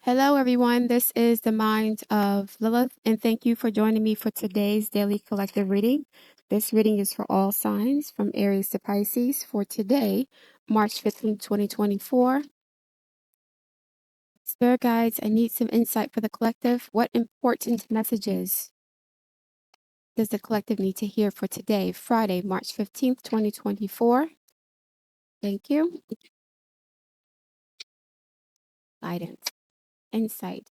Hello, everyone. This is the Mind of Lilith, and thank you for joining me for today's daily collective reading. This reading is for all signs from Aries to Pisces for today, March 15th, 2024. Spirit guides, I need some insight for the collective. What important messages does the collective need to hear for today, Friday, March 15th, 2024? Thank you. Guidance, insight.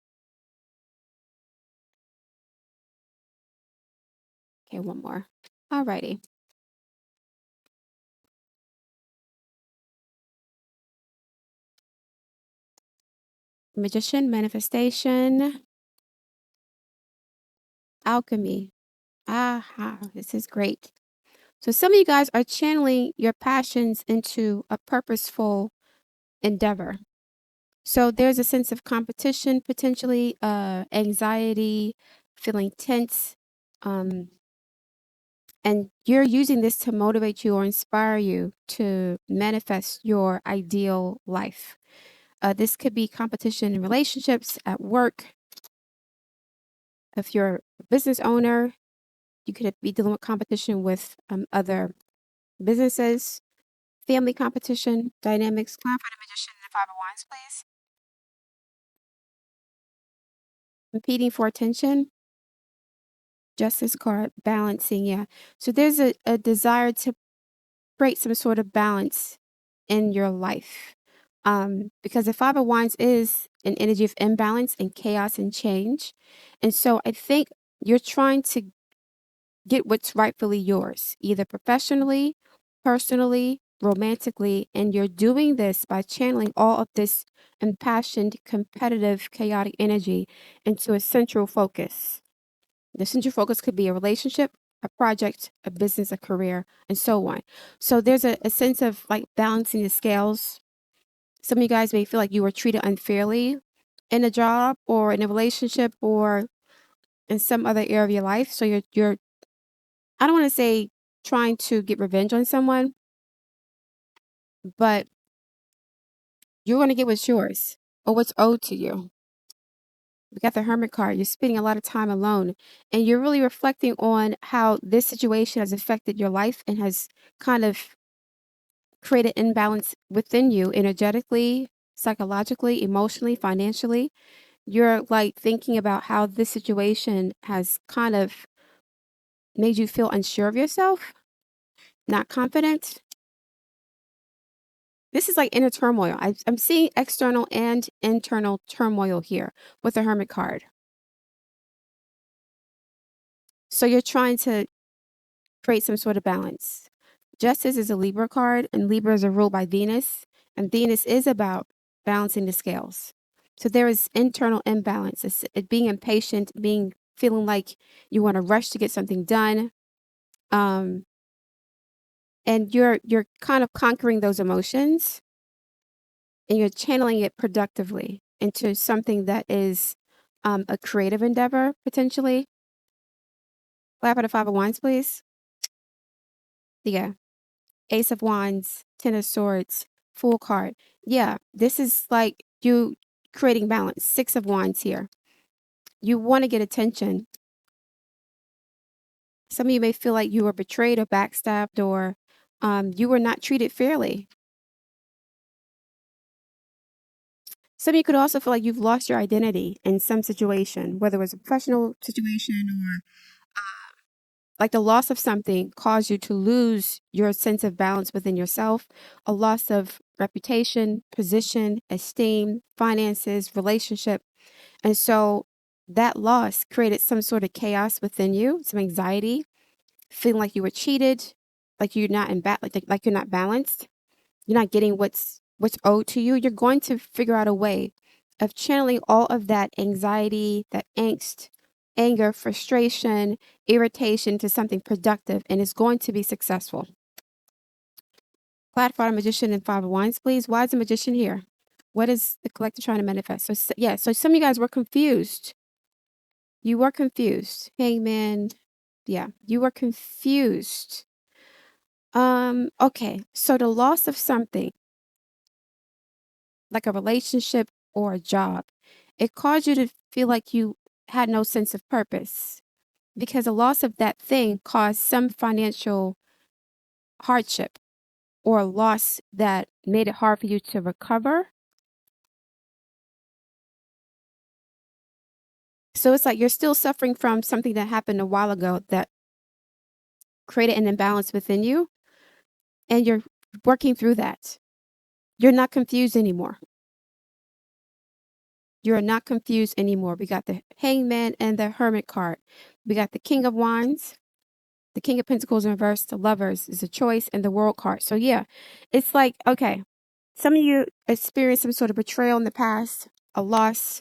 Okay, one more. Alrighty. Magician, manifestation, alchemy. Aha, this is great. So some of you guys are channeling your passions into a purposeful endeavor. So there's a sense of competition, potentially anxiety, feeling tense, and you're using this to motivate you or inspire you to manifest your ideal life. This could be competition in relationships, at work. If you're a business owner, you could be dealing with competition with other businesses, family competition, dynamics. Clarify the magician and the five of wands, please. Competing for attention. Justice card, balancing, yeah. So there's a desire to create some sort of balance in your life. Because the five of wands is an energy of imbalance and chaos and change. And so I think you're trying to get what's rightfully yours, either professionally, personally, romantically, and you're doing this by channeling all of this impassioned, competitive, chaotic energy into a central focus. The central focus could be a relationship, a project, a business, a career, and so on. So there's a sense of like balancing the scales. Some of you guys may feel like you were treated unfairly in a job or in a relationship or in some other area of your life. So you're I don't want to say trying to get revenge on someone, but you're going to get what's yours or what's owed to you. We got the Hermit card. You're spending a lot of time alone and you're really reflecting on how this situation has affected your life and has kind of created imbalance within you energetically, psychologically, emotionally, financially. You're like thinking about how this situation has kind of made you feel unsure of yourself, not confident. This is like inner turmoil. I'm seeing external and internal turmoil here with the Hermit card. So you're trying to create some sort of balance. Justice is a Libra card, and Libras are ruled by Venus, and Venus is about balancing the scales. So there is internal imbalance. It's being impatient, feeling like you want to rush to get something done. And you're kind of conquering those emotions and you're channeling it productively into something that is a creative endeavor, potentially. Clap at the five of wands, please. Yeah. Ace of wands, ten of swords, Fool card. Yeah, this is like you creating balance. Six of wands here. You want to get attention. Some of you may feel like you were betrayed or backstabbed or you were not treated fairly. Some of you could also feel like you've lost your identity in some situation, whether it was a professional situation or like the loss of something caused you to lose your sense of balance within yourself, a loss of reputation, position, esteem, finances, relationship. And so that loss created some sort of chaos within you, some anxiety, feeling like you were cheated, like you're not like you're not balanced. You're not getting what's owed to you. You're going to figure out a way of channeling all of that anxiety, that angst, anger, frustration, irritation to something productive, and it's going to be successful. Platform magician and five of wands, please. Why is the magician here? What is the collective trying to manifest? So yeah, so some of you guys were confused. You were confused. Hangman. Yeah, you were confused. Okay. So the loss of something like a relationship or a job, it caused you to feel like you had no sense of purpose because the loss of that thing caused some financial hardship or loss that made it hard for you to recover. So it's like you're still suffering from something that happened a while ago that created an imbalance within you, and you're working through that. You're not confused anymore. You're not confused anymore. We got the Hangman and the Hermit card. We got the King of Wands, the King of Pentacles in reverse, the Lovers is a choice, and the World card. So yeah, it's like, okay, some of you experienced some sort of betrayal in the past, a loss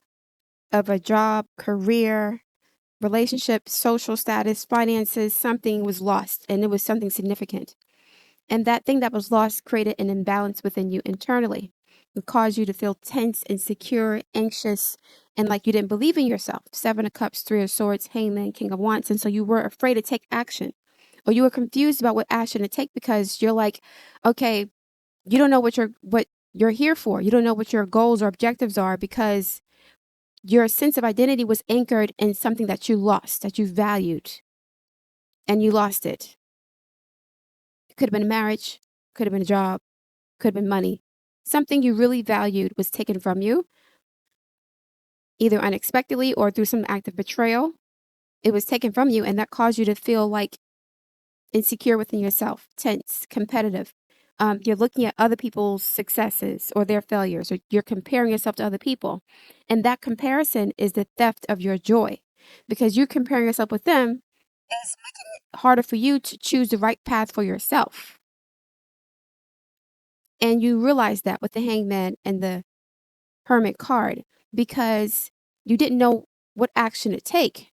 of a job, career, relationship, social status, finances. Something was lost, and it was something significant. And that thing that was lost created an imbalance within you internally. It caused you to feel tense, insecure, anxious, and like you didn't believe in yourself. Seven of Cups, Three of Swords, Hangman, King of Wands. And so you were afraid to take action, or you were confused about what action to take because you're like, okay, you don't know what you're here for. You don't know what your goals or objectives are because your sense of identity was anchored in something that you lost, that you valued, and you lost it. It could have been a marriage, could have been a job, could have been money. Something you really valued was taken from you, either unexpectedly or through some act of betrayal. It was taken from you, and that caused you to feel like insecure within yourself, tense, competitive. You're looking at other people's successes or their failures, or you're comparing yourself to other people. And that comparison is the theft of your joy because you're comparing yourself with them. It's making it harder for you to choose the right path for yourself. And you realize that with the Hangman and the Hermit card because you didn't know what action to take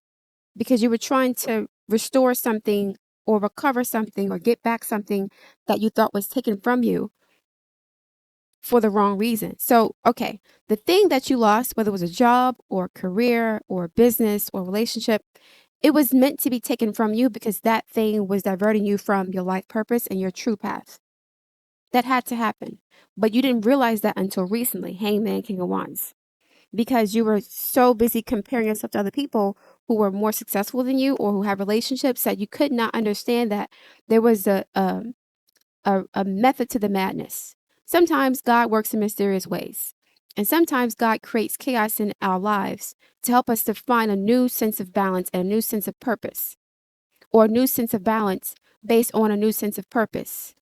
because you were trying to restore something or recover something or get back something that you thought was taken from you for the wrong reason. So, okay, the thing that you lost, whether it was a job or career or business or relationship, it was meant to be taken from you because that thing was diverting you from your life purpose and your true path. That had to happen. But you didn't realize that until recently, Hangman, King of Wands, because you were so busy comparing yourself to other people who were more successful than you or who have relationships that you could not understand that there was a method to the madness. Sometimes God works in mysterious ways. And sometimes God creates chaos in our lives to help us to find a new sense of balance and a new sense of purpose, or a new sense of balance based on a new sense of purpose.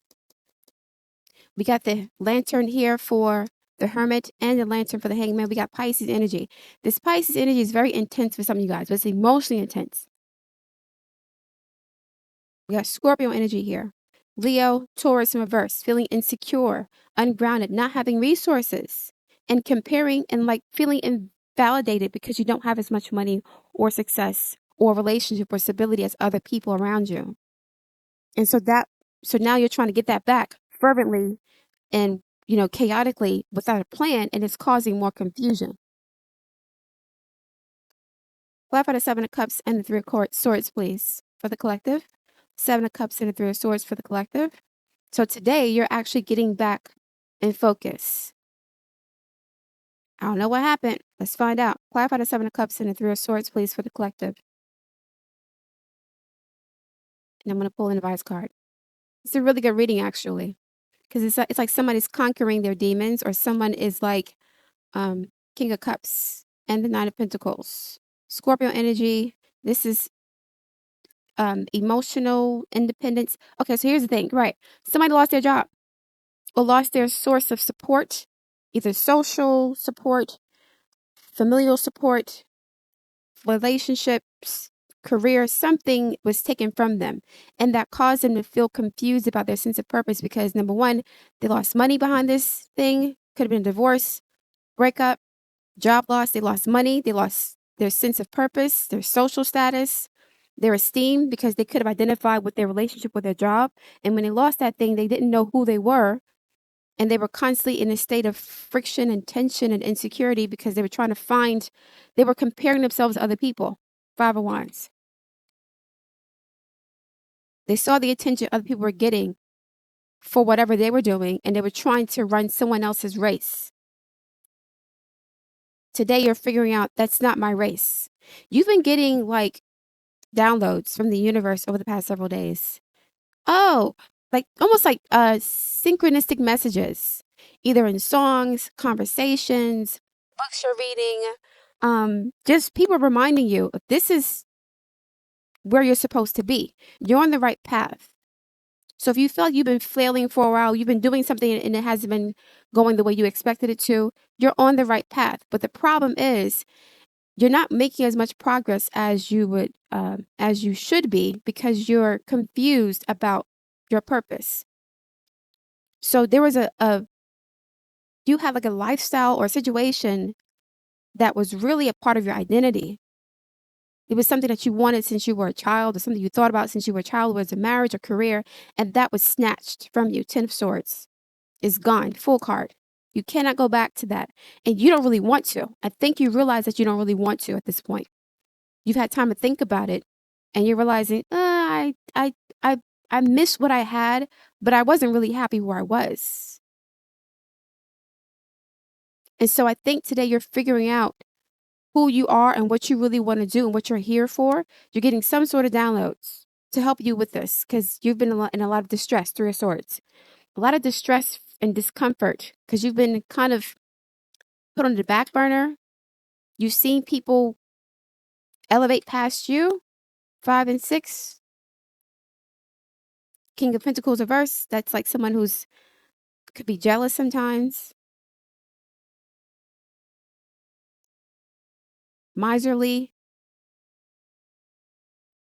We got the Lantern here for the Hermit and the Lantern for the Hangman. We got Pisces energy. This Pisces energy is very intense for some of you guys, but it's emotionally intense. We got Scorpio energy here. Leo, Taurus in reverse, feeling insecure, ungrounded, not having resources, and comparing and like feeling invalidated because you don't have as much money or success or relationship or stability as other people around you. And so now you're trying to get that back fervently and, chaotically without a plan, and it's causing more confusion. Clap out the Seven of Cups and the Three of Swords, please, for the collective. Seven of Cups and the Three of Swords for the collective. So today you're actually getting back in focus. I don't know what happened. Let's find out. Clap out the Seven of Cups and the Three of Swords, please, for the collective. And I'm going to pull an advice card. It's a really good reading, actually, because it's like somebody's conquering their demons, or someone is like King of Cups and the Nine of Pentacles. Scorpio energy. This is emotional independence. Okay, so here's the thing, right? Somebody lost their job or lost their source of support, either social support, familial support, relationships, career. Something was taken from them, and that caused them to feel confused about their sense of purpose because, number one, they lost money behind this thing. Could have been a divorce, breakup, job loss. They lost money. They lost their sense of purpose, their social status, their esteem, because they could have identified with their relationship with their job. And when they lost that thing, they didn't know who they were. And they were constantly in a state of friction and tension and insecurity because they were comparing themselves to other people. Five of Wands. They saw the attention other people were getting for whatever they were doing, and they were trying to run someone else's race. today you're figuring out that's not my race. You've been getting like downloads from the universe over the past several days. Oh, like almost like synchronistic messages, either in songs, conversations, books you're reading, just people reminding you this is where you're supposed to be. You're on the right path. So if you feel like you've been flailing for a while, you've been doing something and it hasn't been going the way you expected it to, you're on the right path. But the problem is you're not making as much progress as as you should be because you're confused about your purpose. So there was you had like a lifestyle or a situation that was really a part of your identity. It was something that you wanted since you were a child, or something you thought about since you were a child, whether it's a marriage or career, and that was snatched from you. 10 of Swords is gone, full card. You cannot go back to that. And you don't really want to. I think you realize that you don't really want to at this point. You've had time to think about it, and you're realizing, I miss what I had, but I wasn't really happy where I was. And so I think today you're figuring out who you are and what you really want to do and what you're here for. You're getting some sort of downloads to help you with this because you've been in a lot of distress, 3 of Swords. A lot of distress and discomfort because you've been kind of put on the back burner. You've seen people elevate past you. 5 and 6. King of Pentacles reverse. That's like someone who's could be jealous sometimes. Miserly.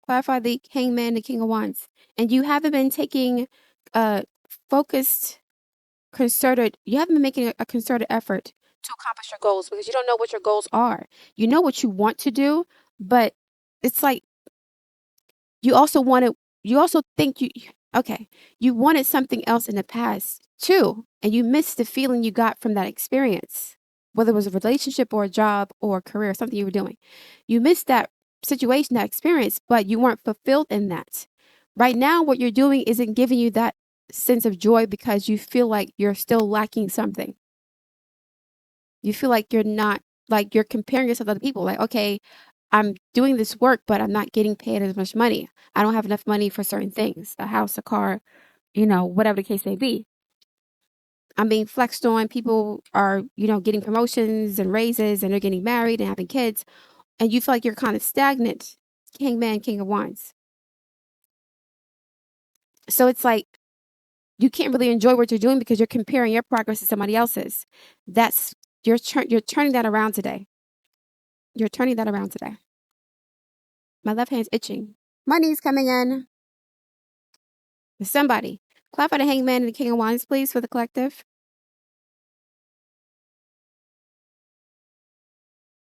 Clarify the Hangman, the King of Wands. And you haven't been taking focused, concerted, you haven't been making a concerted effort to accomplish your goals because you don't know what your goals are. You know what you want to do, but it's like you also think you wanted something else in the past too, and you missed the feeling you got from that experience, whether it was a relationship or a job or a career, something you were doing. You missed that situation, that experience, but you weren't fulfilled in that. Right now, what you're doing isn't giving you that sense of joy because you feel like you're still lacking something. You feel like you're not, like you're comparing yourself to other people. Like, okay, I'm doing this work, but I'm not getting paid as much money. I don't have enough money for certain things, a house, a car, whatever the case may be. I'm being flexed on. People are, getting promotions and raises and they're getting married and having kids. And you feel like you're kind of stagnant. Hangman, King of Wands. So it's like you can't really enjoy what you're doing because you're comparing your progress to somebody else's. You're turning that around today. You're turning that around today. My left hand's itching. Money's coming in. Somebody. Clap for the Hangman and the King of Wands, please, for the collective.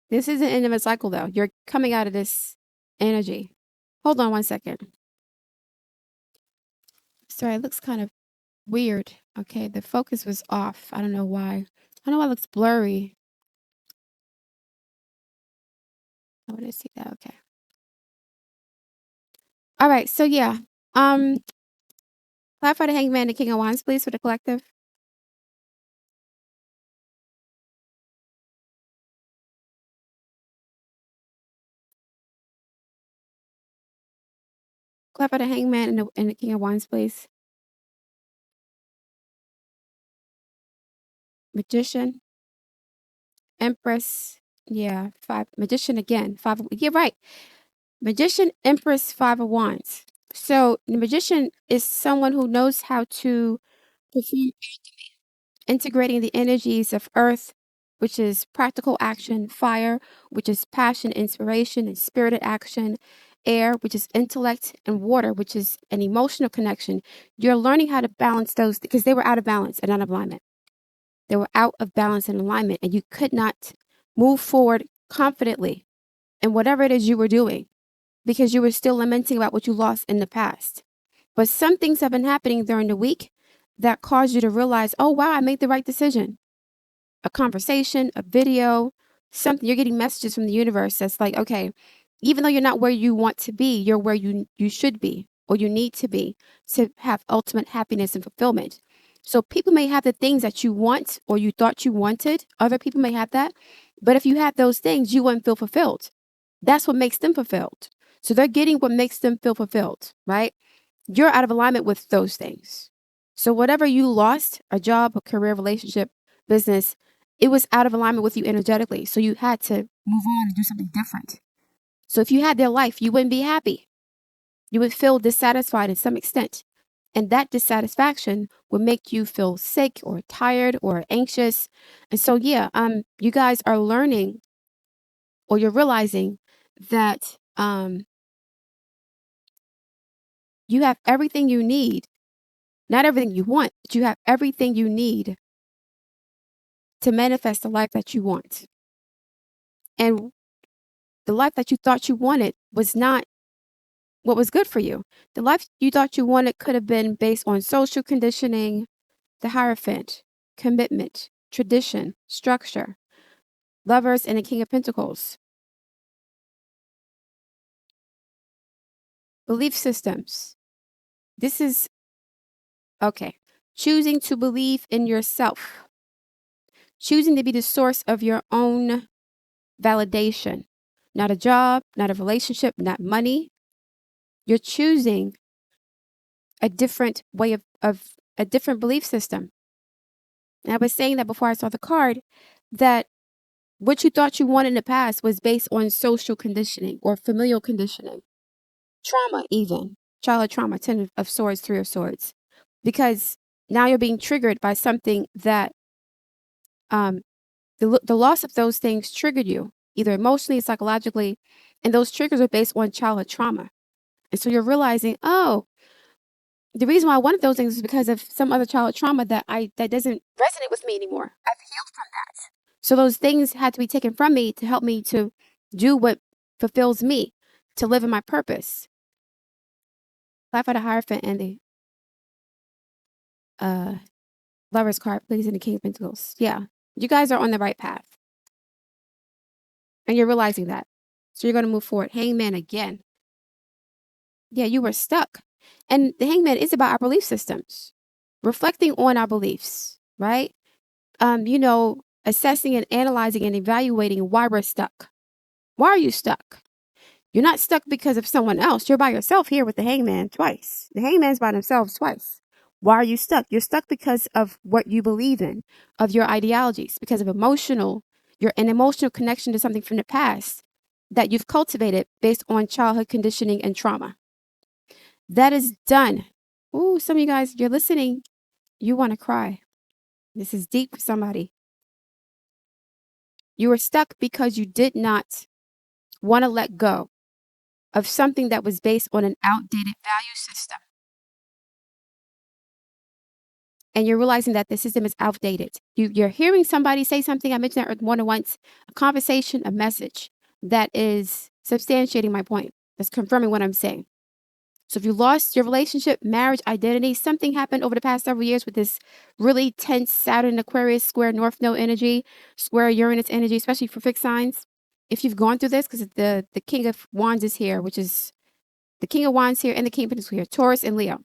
This is the end of a cycle, though. You're coming out of this energy. Hold on one second. Sorry, it looks kind of weird. Okay, the focus was off. I don't know why. I don't know why it looks blurry. I want to see that. Okay. All right, so yeah. Clap for the Hangman and the King of Wands, please, for the collective. Clap for the Hangman and the King of Wands, please. Magician. Empress. Yeah, 5. Magician again. 5. Yeah, right. Magician, Empress, 5 of Wands. So the magician is someone who knows how to perform integrating the energies of earth, which is practical action, fire, which is passion, inspiration, and spirited action, air, which is intellect, and water, which is an emotional connection. You're learning how to balance those because they were out of balance and out of alignment. They were out of balance and alignment, and you could not move forward confidently in whatever it is you were doing because you were still lamenting about what you lost in the past. But some things have been happening during the week that caused you to realize, oh, wow, I made the right decision. A conversation, a video, something. You're getting messages from the universe that's like, okay, even though you're not where you want to be, you're where you should be or you need to be to have ultimate happiness and fulfillment. So people may have the things that you want or you thought you wanted. Other people may have that. But if you had those things, you wouldn't feel fulfilled. That's what makes them fulfilled. So they're getting what makes them feel fulfilled, right? You're out of alignment with those things. So whatever you lost, a job, a career, relationship, business, it was out of alignment with you energetically. So you had to move on and do something different. So if you had their life, you wouldn't be happy. You would feel dissatisfied to some extent. And that dissatisfaction would make you feel sick or tired or anxious. And so, yeah, you guys are learning or you're realizing that you have everything you need, not everything you want, but you have everything you need to manifest the life that you want. And the life that you thought you wanted was not what was good for you. The life you thought you wanted could have been based on social conditioning, the Hierophant, commitment, tradition, structure, lovers, and the King of Pentacles. Belief systems. This is, okay, choosing to believe in yourself, choosing to be the source of your own validation, not a job, not a relationship, not money. You're choosing a different way of a different belief system. And I was saying that before I saw the card, that what you thought you wanted in the past was based on social conditioning or familial conditioning, trauma, even childhood trauma, 10 of swords, 3 of swords, because now you're being triggered by something that the loss of those things triggered you, either emotionally, psychologically, and those triggers are based on childhood trauma. And so you're realizing, oh, the reason why I wanted those things is because of some other childhood trauma that doesn't resonate with me anymore. I've healed from that. So those things had to be taken from me to help me to do what fulfills me, to live in my purpose. Life of the Hierophant and the Lover's card, please, and the King of Pentacles. Yeah, you guys are on the right path. And you're realizing that. So you're going to move forward. Hangman again. Yeah, you were stuck. And the Hangman is about our belief systems. Reflecting on our beliefs, right? Assessing and analyzing and evaluating why we're stuck. Why are you stuck? You're not stuck because of someone else. You're by yourself here with the Hangman twice. The Hangman's by themselves twice. Why are you stuck? You're stuck because of what you believe in, of your ideologies, because of you're an emotional connection to something from the past that you've cultivated based on childhood conditioning and trauma. That is done. Ooh, some of you guys, you're listening. You want to cry. This is deep for somebody. You were stuck because you did not want to let go of something that was based on an outdated value system. And you're realizing that the system is outdated. You're hearing somebody say something. I mentioned that more than once. A conversation, a message that is substantiating my point. That's confirming what I'm saying. So if you lost your relationship, marriage, identity, something happened over the past several years with this really tense Saturn, Aquarius, square North Node energy, square Uranus energy, especially for fixed signs. If you've gone through this, because the King of Wands is here, which is the King of Wands here and the King of Pentacles here, Taurus and Leo.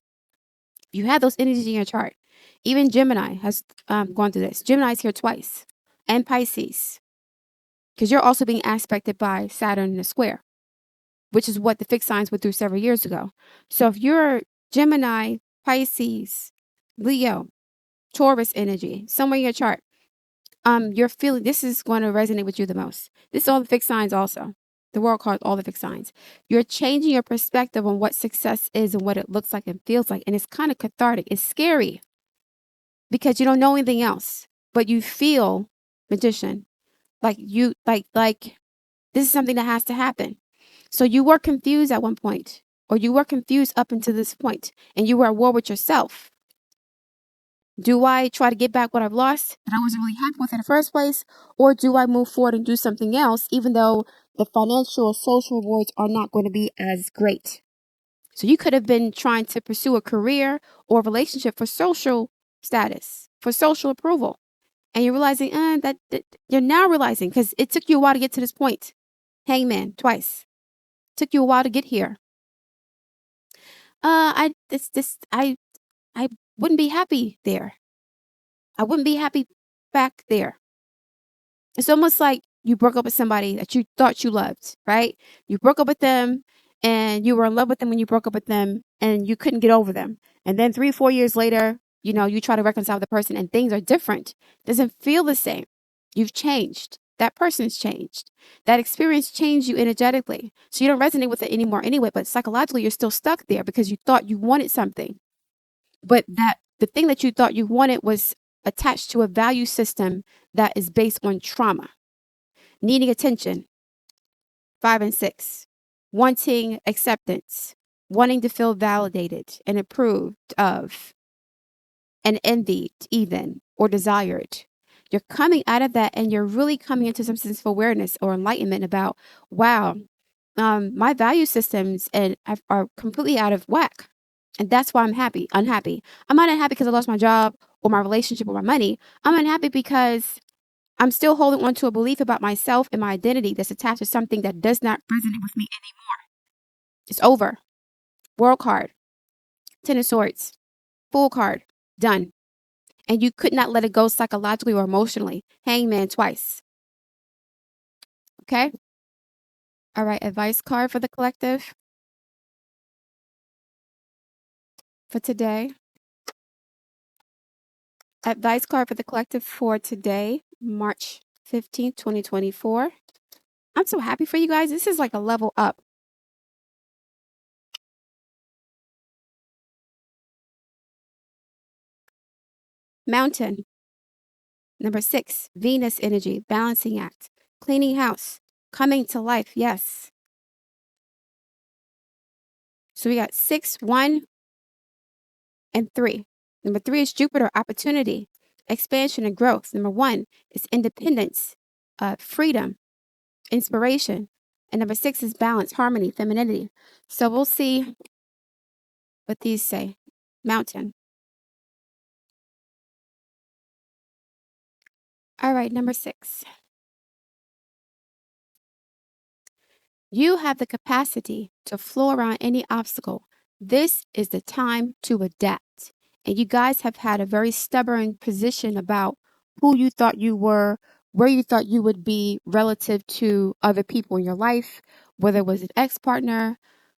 You have those energies in your chart. Even Gemini has gone through this. Gemini's here twice. And Pisces. Because you're also being aspected by Saturn in a square, which is what the fixed signs went through several years ago. So if you're Gemini, Pisces, Leo, Taurus energy, somewhere in your chart, you're feeling this is going to resonate with you the most. This is all the fixed signs also. The world card, all the fixed signs. You're changing your perspective on what success is and what it looks like and feels like. And it's kind of cathartic. It's scary because you don't know anything else, but you feel, Magician, like this is something that has to happen. So you were confused at one point, or you were confused up until this point, and you were at war with yourself. Do I try to get back what I've lost that I wasn't really happy with in the first place? Or do I move forward and do something else, even though the financial or social rewards are not going to be as great? So you could have been trying to pursue a career or relationship for social status, for social approval. And you're realizing that you're now realizing, because it took you a while to get to this point. Hangman, twice. Took you a while to get here. I wouldn't be happy there. I wouldn't be happy back there. It's almost like you broke up with somebody that you thought you loved, right? You broke up with them and you were in love with them when you broke up with them and you couldn't get over them. And then 3, 4 years later, you try to reconcile with the person and things are different. Doesn't feel the same. You've changed. That person's changed. That experience changed you energetically. So you don't resonate with it anymore anyway, but psychologically you're still stuck there because you thought you wanted something. But the thing that you thought you wanted was attached to a value system that is based on trauma, needing attention, 5 and 6, wanting acceptance, wanting to feel validated and approved of, and envied even, or desired. You're coming out of that and you're really coming into some sense of awareness or enlightenment about, wow, my value systems are completely out of whack. And that's why I'm unhappy. I'm not unhappy because I lost my job or my relationship or my money. I'm unhappy because I'm still holding on to a belief about myself and my identity that's attached to something that does not resonate with me anymore. It's over. World card, 10 of swords, Fool card, done. And you could not let it go psychologically or emotionally. Hangman twice. Okay? All right, advice card for the collective for today. Advice card for the collective for today, March 15th, 2024. I'm so happy for you guys. This is like a level up. Mountain. Number 6, Venus energy, balancing act, cleaning house, coming to life. Yes. So we got 6, 1, and 3. Number 3 is Jupiter, opportunity, expansion, and growth. Number 1 is independence, freedom, inspiration. And number 6 is balance, harmony, femininity. So we'll see what these say. Mountain. All right, number 6. You have the capacity to flow around any obstacle. This is the time to adapt. And you guys have had a very stubborn position about who you thought you were, where you thought you would be relative to other people in your life, whether it was an ex-partner,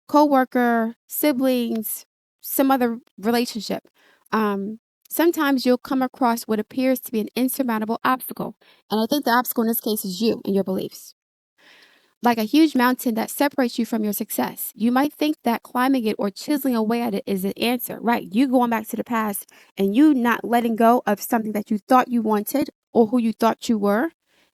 co-worker, siblings, some other relationship. Sometimes you'll come across what appears to be an insurmountable obstacle. And I think the obstacle in this case is you and your beliefs. Like a huge mountain that separates you from your success. You might think that climbing it or chiseling away at it is the answer, right? You going back to the past and you not letting go of something that you thought you wanted or who you thought you were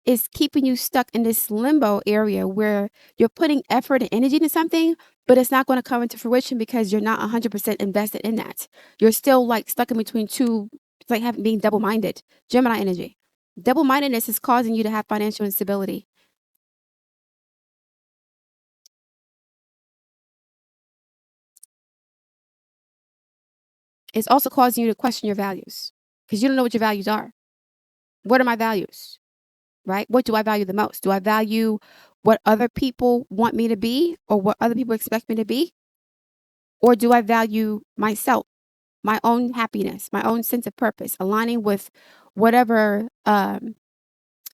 is keeping you stuck in this limbo area where you're putting effort and energy into something, but it's not going to come into fruition because you're not 100% invested in that. You're still like stuck in between two, it's like being double-minded. Gemini energy. Double-mindedness is causing you to have financial instability. It's also causing you to question your values because you don't know what your values are. What are my values? Right? What do I value the most? Do I value what other people want me to be or what other people expect me to be? Or do I value myself, my own happiness, my own sense of purpose, aligning with whatever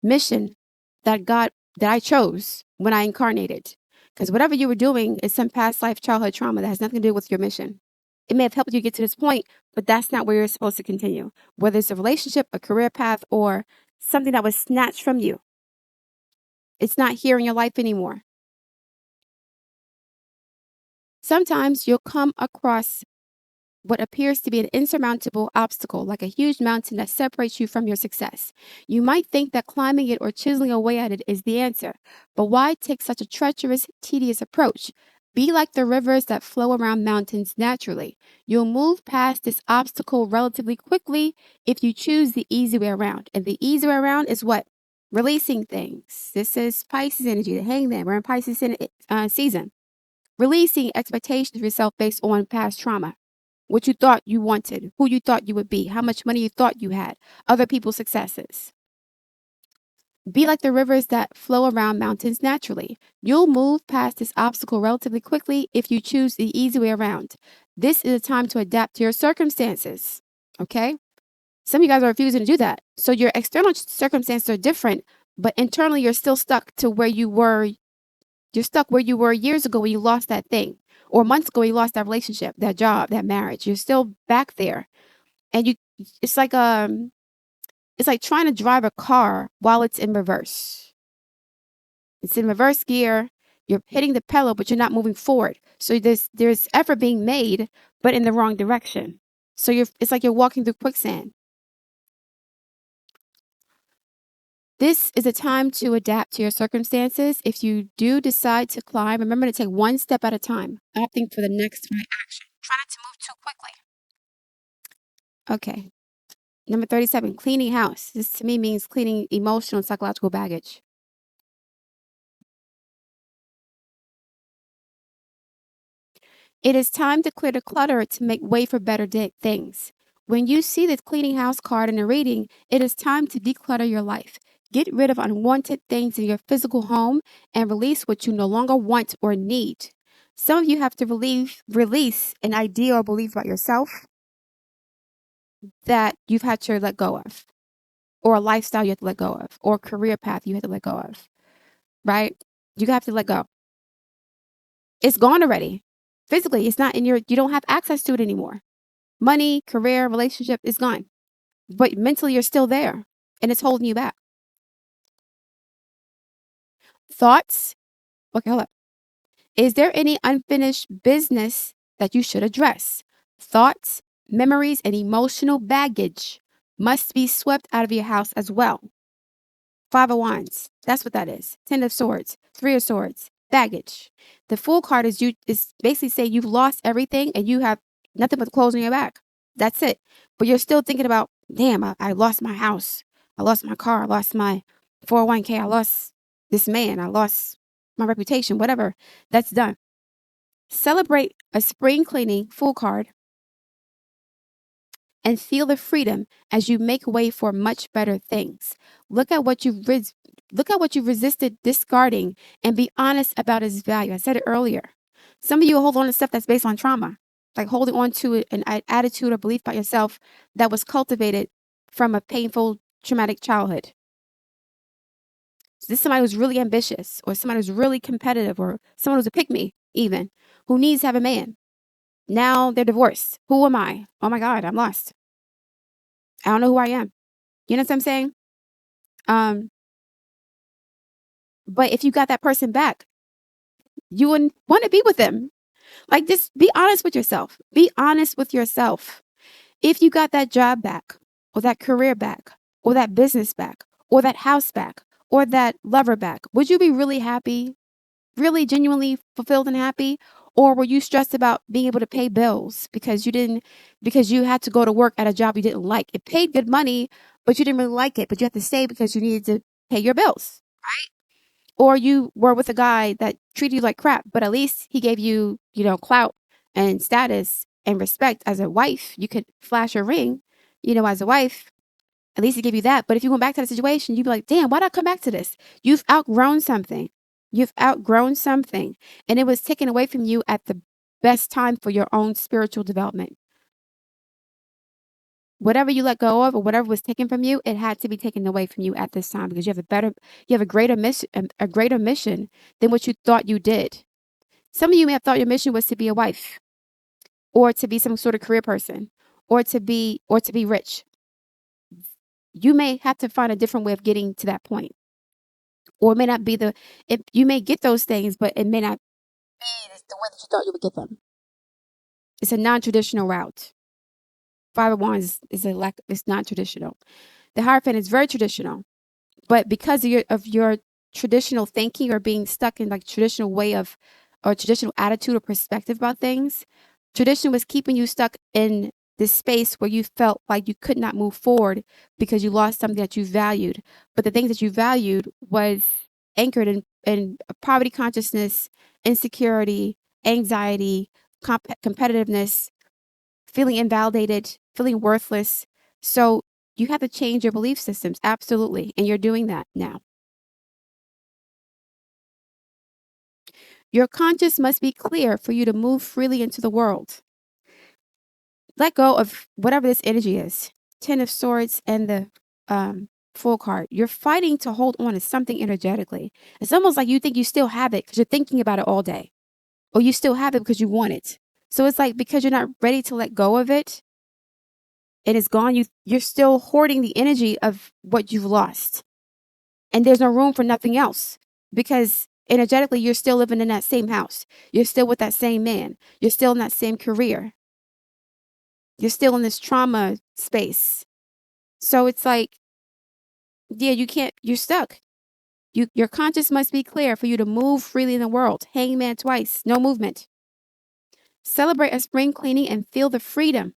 mission that I chose when I incarnated? Because whatever you were doing is some past life childhood trauma that has nothing to do with your mission. It may have helped you get to this point, but that's not where you're supposed to continue. Whether it's a relationship, a career path, or something that was snatched from you. It's not here in your life anymore. Sometimes you'll come across what appears to be an insurmountable obstacle, like a huge mountain that separates you from your success. You might think that climbing it or chiseling away at it is the answer, but why take such a treacherous, tedious approach? Be like the rivers that flow around mountains naturally. You'll move past this obstacle relatively quickly if you choose the easy way around. And the easy way around is what? Releasing things. This is Pisces energy, the hangman. We're in Pisces season. Releasing expectations of yourself based on past trauma. What you thought you wanted, who you thought you would be, how much money you thought you had, other people's successes. Be like the rivers that flow around mountains naturally. You'll move past this obstacle relatively quickly if you choose the easy way around. This is a time to adapt to your circumstances. Okay? Some of you guys are refusing to do that. So your external circumstances are different, but internally you're still stuck to where you were. You're stuck where you were years ago when you lost that thing, or months ago you lost that relationship, that job, that marriage. You're still back there, and it's like it's like trying to drive a car while it's in reverse. It's in reverse gear. You're hitting the pedal, but you're not moving forward. So there's effort being made, but in the wrong direction. So it's like you're walking through quicksand. This is a time to adapt to your circumstances. If you do decide to climb, remember to take one step at a time, opting for the next right action. Try not to move too quickly. Okay. Number 37, cleaning house. This to me means cleaning emotional and psychological baggage. It is time to clear the clutter to make way for better things. When you see the cleaning house card in a reading, it is time to declutter your life. Get rid of unwanted things in your physical home and release what you no longer want or need. Some of you have to release an idea or belief about yourself that you've had to let go of, or a lifestyle you have to let go of, or a career path you have to let go of, right? You have to let go. It's gone already. Physically, it's not you don't have access to it anymore. Money, career, relationship is gone. But mentally, you're still there and it's holding you back. Thoughts? Okay, hold up. Is there any unfinished business that you should address? Thoughts, memories, and emotional baggage must be swept out of your house as well. Five of Wands. That's what that is. Ten of Swords. Three of Swords. Baggage. The Fool card is basically saying you've lost everything and you have nothing but clothes on your back. That's it. But you're still thinking about, damn, I lost my house. I lost my car. I lost my 401k. I lost this man. I lost my reputation. Whatever. That's done. Celebrate a spring cleaning Fool card and feel the freedom as you make way for much better things. Look at what you've resisted discarding and be honest about its value. I said it earlier. Some of you hold on to stuff that's based on trauma, like holding on to an attitude or belief about yourself that was cultivated from a painful, traumatic childhood. So this is somebody who's really ambitious, or somebody who's really competitive, or someone who's a pick me, even, who needs to have a man. Now they're divorced. Who am I? Oh my God, I'm lost. I don't know who I am. You know what I'm saying? But if you got that person back, you wouldn't want to be with them. Like, just be honest with yourself. Be honest with yourself. If you got that job back, or that career back, or that business back, or that house back, or that lover back, would you be really happy, really genuinely fulfilled and happy? Or were you stressed about being able to pay bills because you had to go to work at a job you didn't like? It paid good money, but you didn't really like it, but you had to stay because you needed to pay your bills. Or you were with a guy that treated you like crap, but at least he gave you, clout and status and respect as a wife. You could flash a ring, as a wife. At least he gave you that. But if you went back to the situation, you'd be like, damn, why'd I come back to this? You've outgrown something. You've outgrown something. And it was taken away from you at the best time for your own spiritual development. Whatever you let go of, or whatever was taken from you, it had to be taken away from you at this time, because you have a greater mission than what you thought you did. Some of you may have thought your mission was to be a wife, or to be some sort of career person, or to be rich. You may have to find a different way of getting to that point. Or it may not be you may get those things, but it may not be the way that you thought you would get them. It's a non-traditional route. Five of Wands it's not traditional. The Hierophant is very traditional, but because of your traditional thinking, or being stuck in like traditional way of, or traditional attitude or perspective about things, tradition was keeping you stuck in this space where you felt like you could not move forward because you lost something that you valued. But the things that you valued was anchored in poverty consciousness, insecurity, anxiety, competitiveness, feeling invalidated, feeling worthless. So you have to change your belief systems. Absolutely. And you're doing that now. Your conscience must be clear for you to move freely into the world. Let go of whatever this energy is. Ten of Swords and the Fool card. You're fighting to hold on to something energetically. It's almost like you think you still have it because you're thinking about it all day, or you still have it because you want it. So it's like because you're not ready to let go of it, and it's gone. You're still hoarding the energy of what you've lost, and there's no room for nothing else because energetically you're still living in that same house. You're still with that same man. You're still in that same career. You're still in this trauma space. So it's like, yeah, you can't. You're stuck. Your conscience must be clear for you to move freely in the world. Hangman twice, no movement. Celebrate a spring cleaning and feel the freedom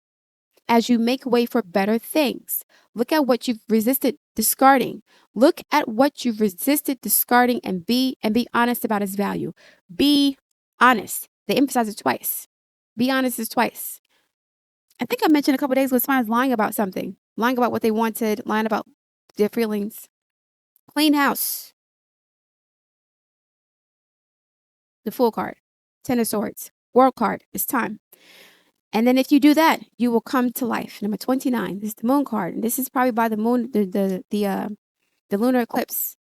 as you make way for better things. Look at what you've resisted discarding. Look at what you've resisted discarding and be honest about its value. Be honest. They emphasize it twice. Be honest is twice. I think I mentioned a couple of days ago, someone's lying about something, lying about what they wanted, lying about their feelings. Clean house. The Fool card. Ten of Swords. World card. It's time. And then if you do that, you will come to life. Number 29. This is the Moon card. And this is probably by the moon, the lunar eclipse.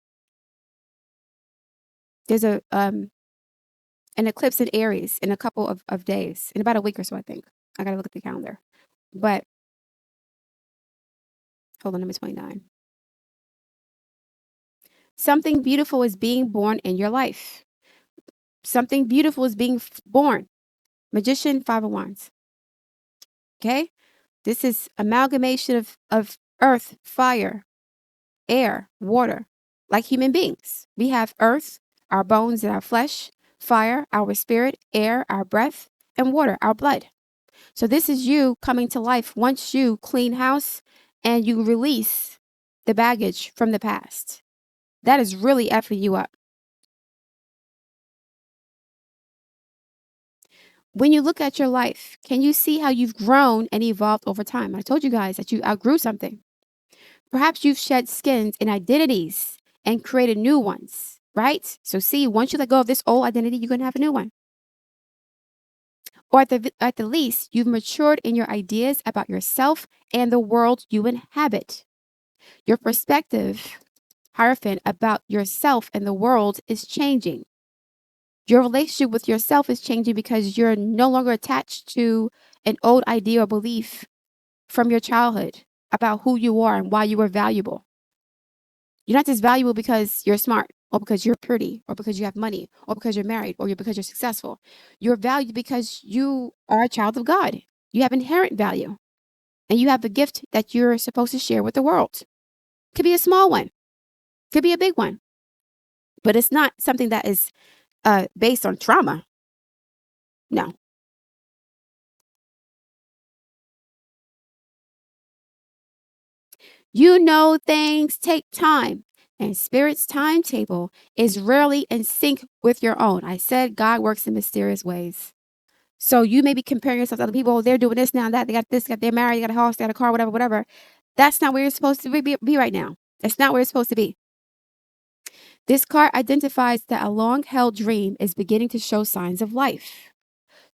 There's an eclipse in Aries in a couple of days, in about a week or so, I think. I gotta look at the calendar. But hold on, number 29. Something beautiful is being born in your life. Something beautiful is being born. Magician, Five of Wands. Okay? This is amalgamation of earth, fire, air, water, like human beings. We have earth, our bones and our flesh, fire, our spirit, air, our breath, and water, our blood. So this is you coming to life once you clean house and you release the baggage from the past. That is really effing you up. When you look at your life, can you see how you've grown and evolved over time? I told you guys that you outgrew something. Perhaps you've shed skins and identities and created new ones, right? So see, once you let go of this old identity, you're going to have a new one. Or at the least, you've matured in your ideas about yourself and the world you inhabit. Your perspective, Hierophant, about yourself and the world is changing. Your relationship with yourself is changing because you're no longer attached to an old idea or belief from your childhood about who you are and why you are valuable. You're not just valuable because you're smart or because you're pretty or because you have money or because you're married or because you're successful. You're valued because you are a child of God. You have inherent value and you have the gift that you're supposed to share with the world. Could be a small one, could be a big one, but it's not something that is based on trauma. No. You know, things take time, and Spirit's timetable is rarely in sync with your own. I said God works in mysterious ways. So you may be comparing yourself to other people. Oh, they're doing this now and that. They got this, they're married, they got a house, they got a car, whatever. That's not where you're supposed to be right now. That's not where it's supposed to be. This card identifies that a long-held dream is beginning to show signs of life.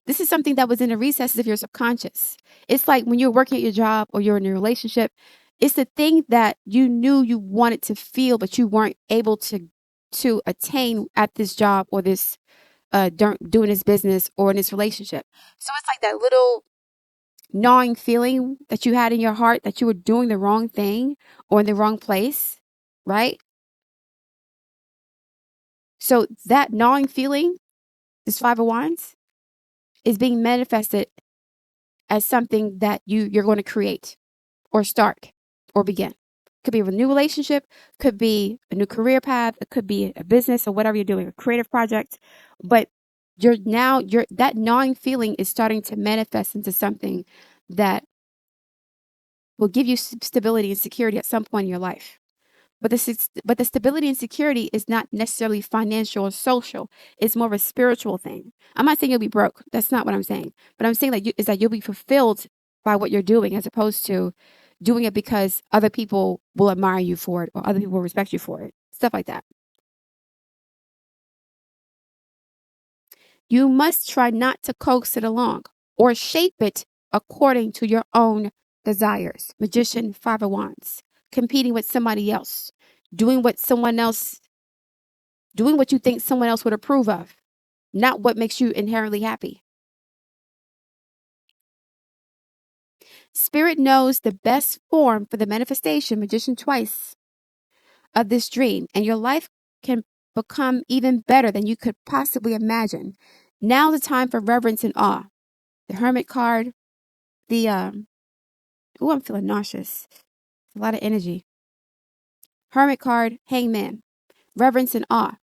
This is something that was in the recesses of your subconscious. It's like when you're working at your job or you're in a relationship, it's the thing that you knew you wanted to feel, but you weren't able to attain at this job or this doing this business or in this relationship. So it's like that little gnawing feeling that you had in your heart that you were doing the wrong thing or in the wrong place, right? So that gnawing feeling, this Five of Wands, is being manifested as something that you're going to create or start or begin. Could be a new relationship, could be a new career path, it could be a business or whatever you're doing, a creative project. But that gnawing feeling is starting to manifest into something that will give you stability and security at some point in your life. But the stability and security is not necessarily financial or social. It's more of a spiritual thing. I'm not saying you'll be broke. That's not what I'm saying. But I'm saying that you'll be fulfilled by what you're doing as opposed to doing it because other people will admire you for it or other people will respect you for it. Stuff like that. You must try not to coax it along or shape it according to your own desires. Magician, Five of Wands. Competing with somebody else. Doing what you think someone else would approve of. Not what makes you inherently happy. Spirit knows the best form for the manifestation, Magician twice, of this dream. And your life can become even better than you could possibly imagine. Now the time for reverence and awe. The Hermit card. The, I'm feeling nauseous. A lot of energy. Hermit card, Hangman. Reverence and awe.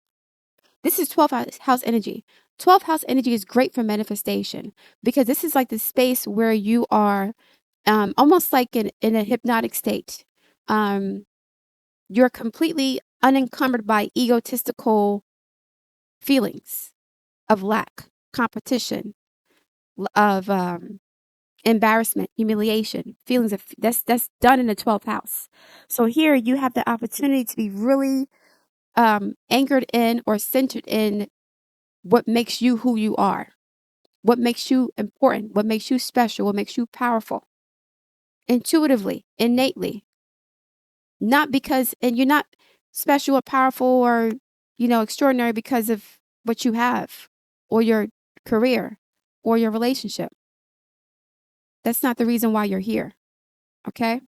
This is 12th house energy. 12th house energy is great for manifestation because this is like the space where you are almost like in a hypnotic state. You're completely unencumbered by egotistical feelings of lack, competition, of embarrassment, humiliation, feelings of that's done in the 12th house. So here you have the opportunity to be really anchored in or centered in what makes you who you are, what makes you important, what makes you special, what makes you powerful, intuitively, innately. Not because, and you're not special or powerful or, extraordinary because of what you have or your career or your relationship. That's not the reason why you're here. Okay?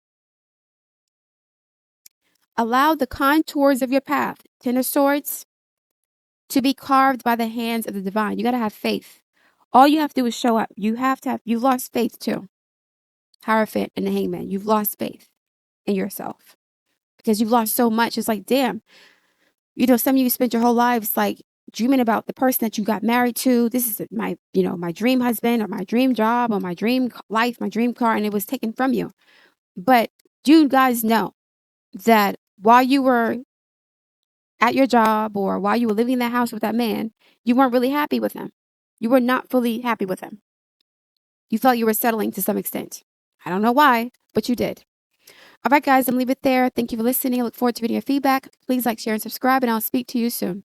Allow the contours of your path, Ten of Swords, to be carved by the hands of the divine. You got to have faith. All you have to do is show up. You've lost faith too. Hierophant and the Hangman. You've lost faith in yourself because you've lost so much. It's like, damn, some of you spent your whole lives like dreaming about the person that you got married to. This is my dream husband or my dream job or my dream life, my dream car, and it was taken from you. But you guys know that while you were at your job or while you were living in that house with that man, you weren't really happy with him. You were not fully happy with him. You felt you were settling to some extent. I don't know why, but you did. All right, guys, I'm going to leave it there. Thank you for listening. I look forward to reading your feedback. Please like, share, and subscribe, and I'll speak to you soon.